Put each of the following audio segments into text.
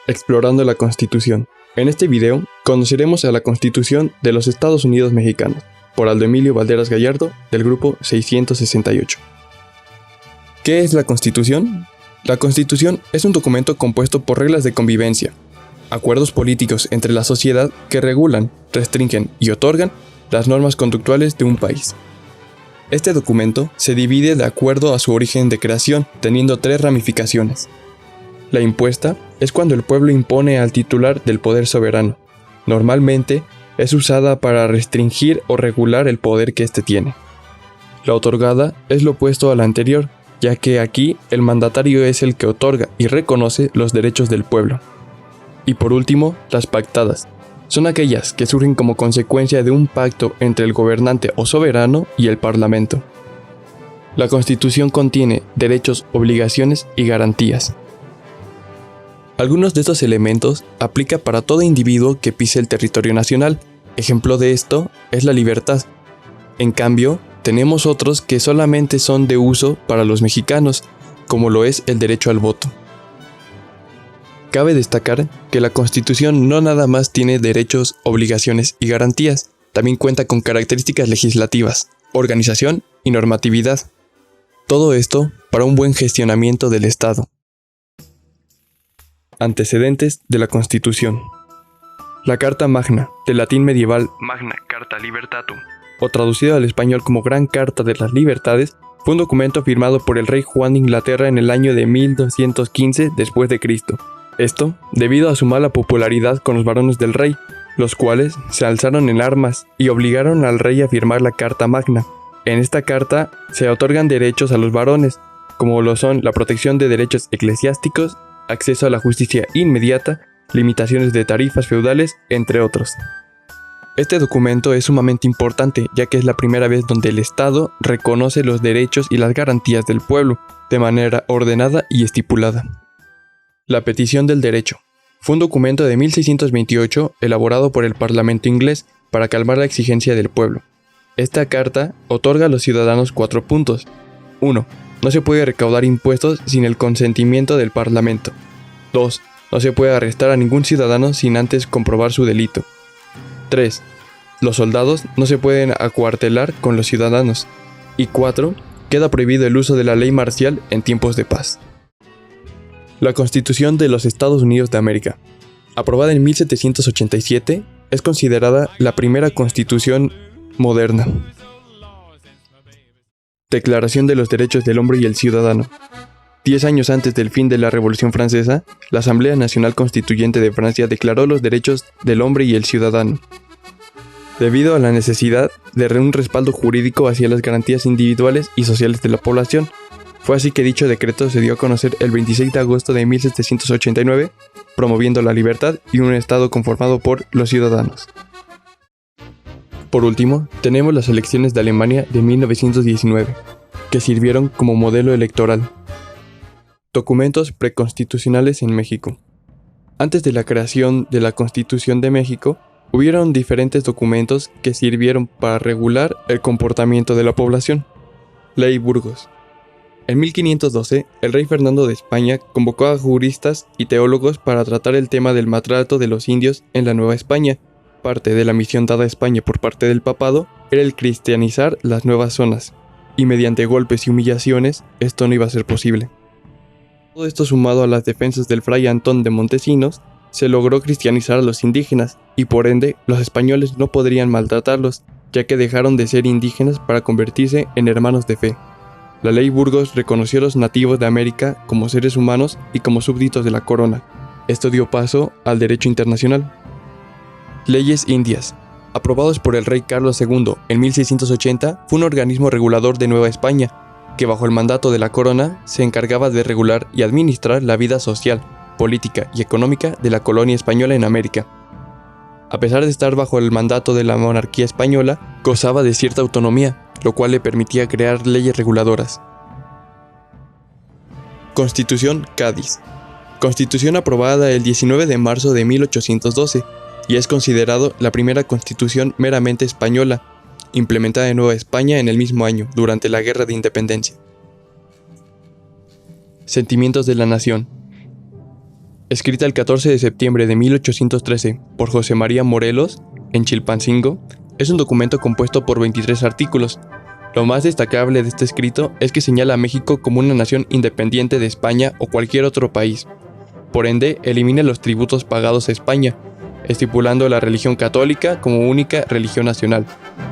Explorando la Constitución. En este video conoceremos a la Constitución de los Estados Unidos Mexicanos, por Aldo Emilio Valderas Gallardo, del grupo 668. ¿Qué es la Constitución? La Constitución es un documento compuesto por reglas de convivencia, acuerdos políticos entre la sociedad que regulan, restringen y otorgan las normas conductuales de un país. Este documento se divide de acuerdo a su origen de creación, teniendo 3 ramificaciones. La impuesta es cuando el pueblo impone al titular del poder soberano. Normalmente es usada para restringir o regular el poder que éste tiene. La otorgada es lo opuesto a la anterior, ya que aquí el mandatario es el que otorga y reconoce los derechos del pueblo. Y por último, las pactadas. Son aquellas que surgen como consecuencia de un pacto entre el gobernante o soberano y el parlamento. La Constitución contiene derechos, obligaciones y garantías. Algunos de estos elementos aplican para todo individuo que pise el territorio nacional. Ejemplo de esto es la libertad. En cambio, tenemos otros que solamente son de uso para los mexicanos, como lo es el derecho al voto. Cabe destacar que la Constitución no nada más tiene derechos, obligaciones y garantías, también cuenta con características legislativas, organización y normatividad. Todo esto para un buen gestionamiento del Estado. Antecedentes de la Constitución. La Carta Magna, del latín medieval Magna Carta Libertatum, o traducido al español como Gran Carta de las Libertades, fue un documento firmado por el rey Juan de Inglaterra en el año de 1215 después de Cristo. Esto debido a su mala popularidad con los varones del rey, los cuales se alzaron en armas y obligaron al rey a firmar la Carta Magna. En esta carta se otorgan derechos a los varones, como lo son la protección de derechos eclesiásticos, acceso a la justicia inmediata, limitaciones de tarifas feudales, entre otros. Este documento es sumamente importante, ya que es la primera vez donde el Estado reconoce los derechos y las garantías del pueblo, de manera ordenada y estipulada. La Petición del Derecho. Fue un documento de 1628 elaborado por el Parlamento inglés para calmar la exigencia del pueblo. Esta carta otorga a los ciudadanos 4 puntos. 1. No se puede recaudar impuestos sin el consentimiento del Parlamento. 2. No se puede arrestar a ningún ciudadano sin antes comprobar su delito. 3. Los soldados no se pueden acuartelar con los ciudadanos. Y 4. Queda prohibido el uso de la ley marcial en tiempos de paz. La Constitución de los Estados Unidos de América. Aprobada en 1787, es considerada la primera constitución moderna. Declaración de los Derechos del Hombre y el Ciudadano. 10 años antes del fin de la Revolución Francesa, la Asamblea Nacional Constituyente de Francia declaró los derechos del hombre y el ciudadano, debido a la necesidad de un respaldo jurídico hacia las garantías individuales y sociales de la población. Fue así que dicho decreto se dio a conocer el 26 de agosto de 1789, promoviendo la libertad y un Estado conformado por los ciudadanos. Por último, tenemos las elecciones de Alemania de 1919, que sirvieron como modelo electoral. Documentos preconstitucionales en México. Antes de la creación de la Constitución de México, hubieron diferentes documentos que sirvieron para regular el comportamiento de la población. Ley Burgos. En 1512, el rey Fernando de España convocó a juristas y teólogos para tratar el tema del maltrato de los indios en la Nueva España. Parte de la misión dada a España por parte del papado era el cristianizar las nuevas zonas, y mediante golpes y humillaciones esto no iba a ser posible. Todo esto sumado a las defensas del fray Antón de Montesinos, se logró cristianizar a los indígenas, y por ende los españoles no podrían maltratarlos, ya que dejaron de ser indígenas para convertirse en hermanos de fe. La ley Burgos reconoció a los nativos de América como seres humanos y como súbditos de la corona. Esto dio paso al derecho internacional. Leyes indias. Aprobados por el rey Carlos II en 1680, fue un organismo regulador de Nueva España, que bajo el mandato de la corona se encargaba de regular y administrar la vida social, política y económica de la colonia española en América. A pesar de estar bajo el mandato de la monarquía española, gozaba de cierta autonomía, lo cual le permitía crear leyes reguladoras. Constitución Cádiz. Constitución aprobada el 19 de marzo de 1812, y es considerado la primera constitución meramente española, implementada en Nueva España en el mismo año, durante la Guerra de Independencia. Sentimientos de la nación. escrita el 14 de septiembre de 1813 por José María Morelos en Chilpancingo, es un documento compuesto por 23 artículos. Lo más destacable de este escrito es que señala a México como una nación independiente de España o cualquier otro país. Por ende, elimina los tributos pagados a España, estipulando la religión católica como única religión nacional,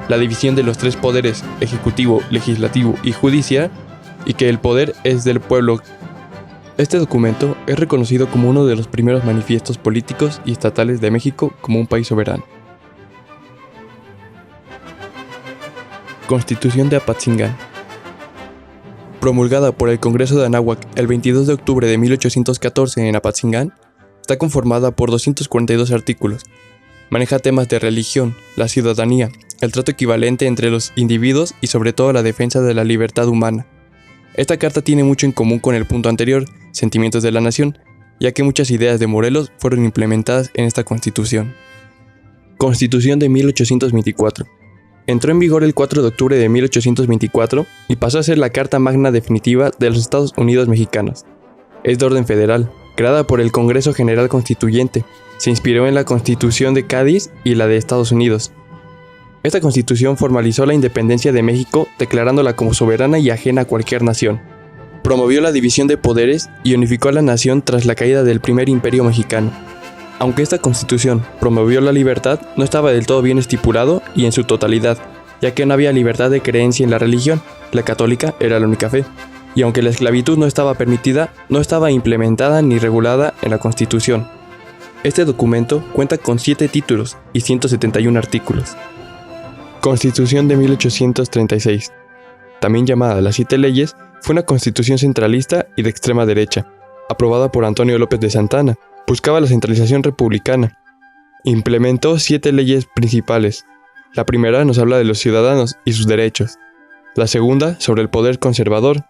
la división de los tres poderes, ejecutivo, legislativo y judicial, y que el poder es del pueblo. Este documento es reconocido como uno de los primeros manifiestos políticos y estatales de México como un país soberano. Constitución de Apatzingán. Promulgada por el Congreso de Anáhuac el 22 de octubre de 1814 en Apatzingán, está conformada por 242 artículos. Maneja temas de religión, la ciudadanía, el trato equivalente entre los individuos y sobre todo la defensa de la libertad humana. Esta carta tiene mucho en común con el punto anterior, Sentimientos de la Nación, ya que muchas ideas de Morelos fueron implementadas en esta Constitución. Constitución de 1824. Entró en vigor el 4 de octubre de 1824 y pasó a ser la Carta Magna definitiva de los Estados Unidos mexicanos. Es de orden federal, creada por el Congreso General Constituyente. Se inspiró en la Constitución de Cádiz y la de Estados Unidos. Esta Constitución formalizó la independencia de México, declarándola como soberana y ajena a cualquier nación. Promovió la división de poderes y unificó a la nación tras la caída del primer imperio mexicano. Aunque esta Constitución promovió la libertad, no estaba del todo bien estipulado y en su totalidad, ya que no había libertad de creencia en la religión, la católica era la única fe. Y aunque la esclavitud no estaba permitida, no estaba implementada ni regulada en la Constitución. Este documento cuenta con 7 títulos y 171 artículos. Constitución de 1836. También llamada las 7 leyes, fue una constitución centralista y de extrema derecha, aprobada por Antonio López de Santana. Buscaba la centralización republicana. Implementó 7 leyes principales. La primera nos habla de los ciudadanos y sus derechos. La segunda, sobre el poder conservador.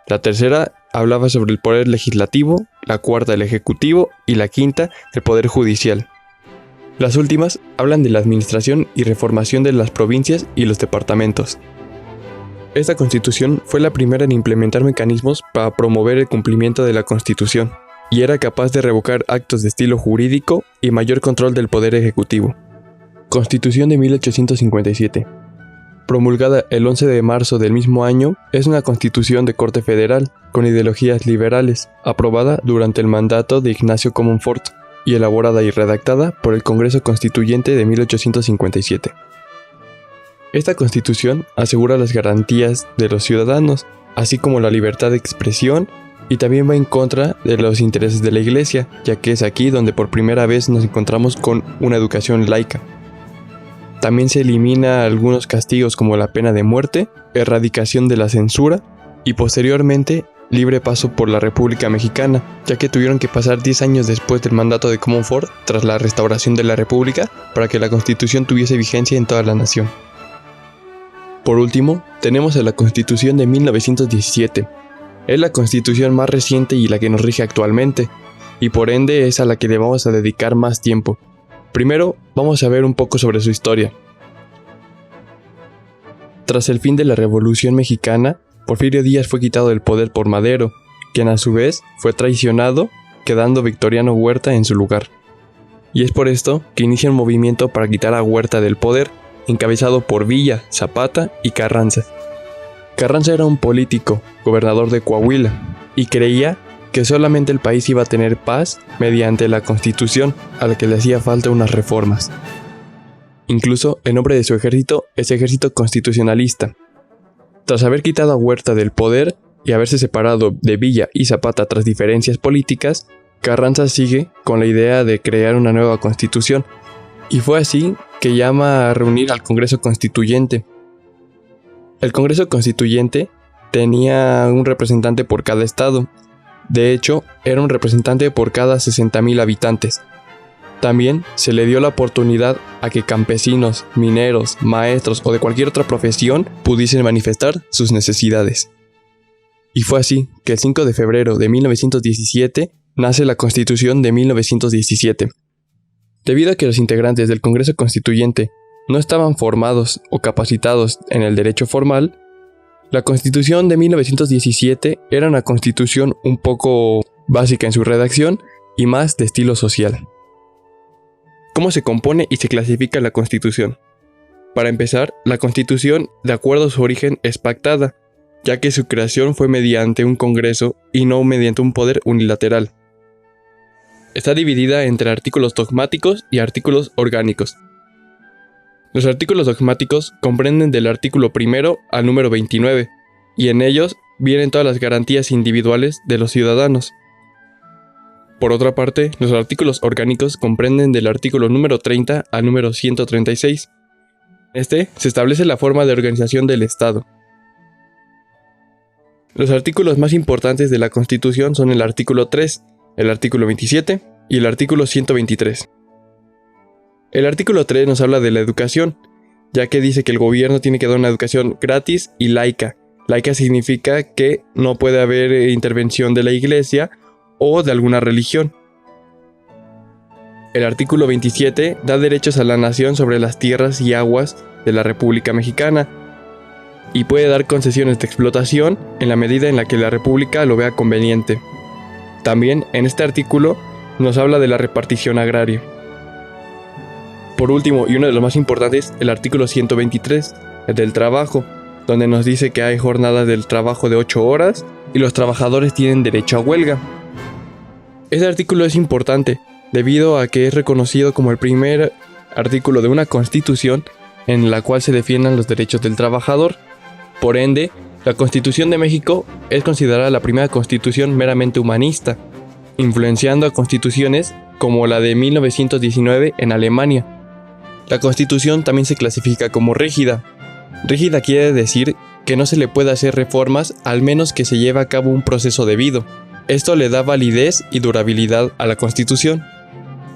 La tercera hablaba sobre el poder legislativo, la cuarta el ejecutivo y la quinta el poder judicial. Las últimas hablan de la administración y reformación de las provincias y los departamentos. Esta Constitución fue la primera en implementar mecanismos para promover el cumplimiento de la Constitución, y era capaz de revocar actos de estilo jurídico y mayor control del poder ejecutivo. Constitución de 1857. Promulgada el 11 de marzo del mismo año, es una constitución de corte federal, con ideologías liberales, aprobada durante el mandato de Ignacio Comonfort, y elaborada y redactada por el Congreso Constituyente de 1857. Esta Constitución asegura las garantías de los ciudadanos, así como la libertad de expresión, y también va en contra de los intereses de la Iglesia, ya que es aquí donde por primera vez nos encontramos con una educación laica. También se elimina algunos castigos como la pena de muerte, erradicación de la censura y posteriormente libre paso por la República Mexicana, ya que tuvieron que pasar 10 años después del mandato de Comonfort tras la restauración de la República para que la Constitución tuviese vigencia en toda la nación. Por último, tenemos a la Constitución de 1917. Es la Constitución más reciente y la que nos rige actualmente, y por ende es a la que le vamos a dedicar más tiempo. Primero, vamos a ver un poco sobre su historia. Tras el fin de la Revolución Mexicana, Porfirio Díaz fue quitado del poder por Madero, quien a su vez fue traicionado, quedando Victoriano Huerta en su lugar. Y es por esto que inicia un movimiento para quitar a Huerta del poder, encabezado por Villa, Zapata y Carranza. Carranza era un político, gobernador de Coahuila, y creía que solamente el país iba a tener paz mediante la Constitución, a la que le hacía falta unas reformas. Incluso el nombre de su ejército es Ejército Constitucionalista. Tras haber quitado a Huerta del poder y haberse separado de Villa y Zapata tras diferencias políticas, Carranza sigue con la idea de crear una nueva constitución, y fue así que llama a reunir al Congreso Constituyente. El Congreso Constituyente tenía un representante por cada estado. De hecho, era un representante por cada 60,000 habitantes. También se le dio la oportunidad a que campesinos, mineros, maestros o de cualquier otra profesión pudiesen manifestar sus necesidades. Y fue así que el 5 de febrero de 1917 nace la Constitución de 1917. Debido a que los integrantes del Congreso Constituyente no estaban formados o capacitados en el derecho formal, la Constitución de 1917 era una constitución un poco básica en su redacción, y más de estilo social. ¿Cómo se compone y se clasifica la Constitución? Para empezar, la Constitución, de acuerdo a su origen, es pactada, ya que su creación fue mediante un Congreso y no mediante un poder unilateral. Está dividida entre artículos dogmáticos y artículos orgánicos. Los artículos dogmáticos comprenden del artículo 1 al número 29, y en ellos vienen todas las garantías individuales de los ciudadanos. Por otra parte, los artículos orgánicos comprenden del artículo número 30 al número 136. Se establece la forma de organización del Estado. Los artículos más importantes de la Constitución son el artículo 3, el artículo 27 y el artículo 123. El artículo 3 nos habla de la educación, ya que dice que el gobierno tiene que dar una educación gratis y laica. Laica significa que no puede haber intervención de la iglesia o de alguna religión. El artículo 27 da derechos a la nación sobre las tierras y aguas de la República Mexicana y puede dar concesiones de explotación en la medida en la que la República lo vea conveniente. También en este artículo nos habla de la repartición agraria. Por último, y uno de los más importantes, el artículo 123, el del trabajo, donde nos dice que hay jornadas del trabajo de 8 horas y los trabajadores tienen derecho a huelga. Este artículo es importante debido a que es reconocido como el primer artículo de una constitución en la cual se defiendan los derechos del trabajador. Por ende, la Constitución de México es considerada la primera constitución meramente humanista, influenciando a constituciones como la de 1919 en Alemania. La Constitución también se clasifica como rígida. Rígida quiere decir que no se le puede hacer reformas al menos que se lleve a cabo un proceso debido. Esto le da validez y durabilidad a la Constitución.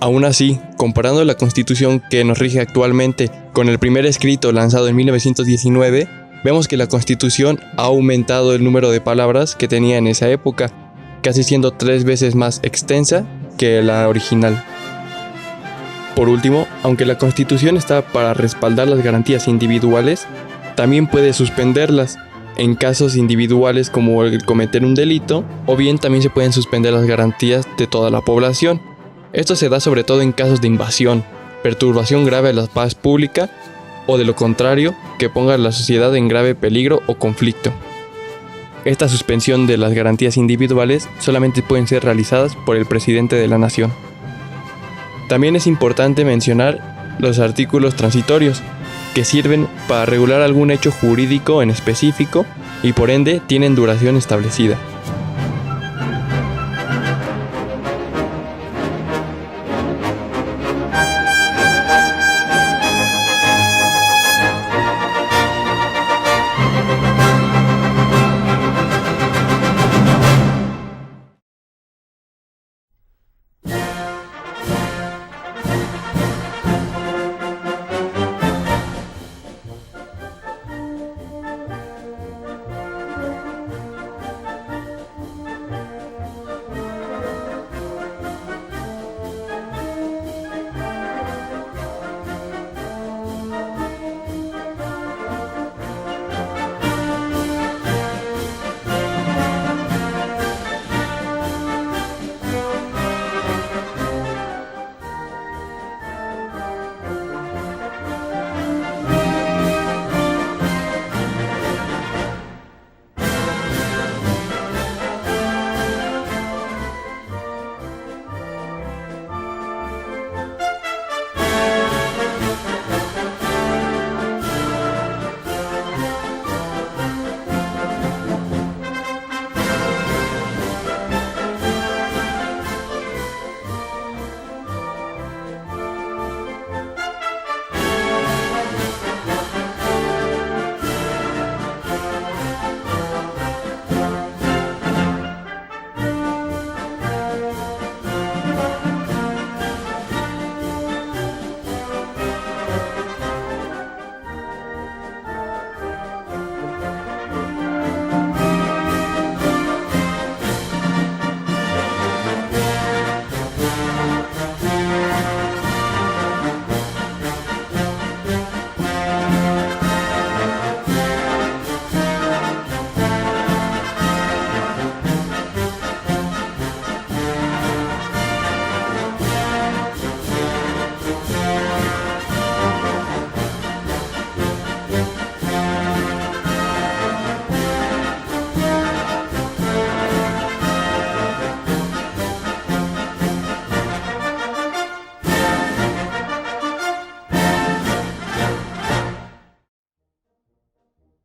Aún así, comparando la Constitución que nos rige actualmente con el primer escrito lanzado en 1919, vemos que la Constitución ha aumentado el número de palabras que tenía en esa época, casi siendo 3 veces más extensa que la original. Por último, aunque la Constitución está para respaldar las garantías individuales, también puede suspenderlas en casos individuales como el cometer un delito, o bien también se pueden suspender las garantías de toda la población. Esto se da sobre todo en casos de invasión, perturbación grave a la paz pública o de lo contrario, que ponga a la sociedad en grave peligro o conflicto. Esta suspensión de las garantías individuales solamente pueden ser realizadas por el presidente de la nación. También es importante mencionar los artículos transitorios, que sirven para regular algún hecho jurídico en específico y por ende tienen duración establecida.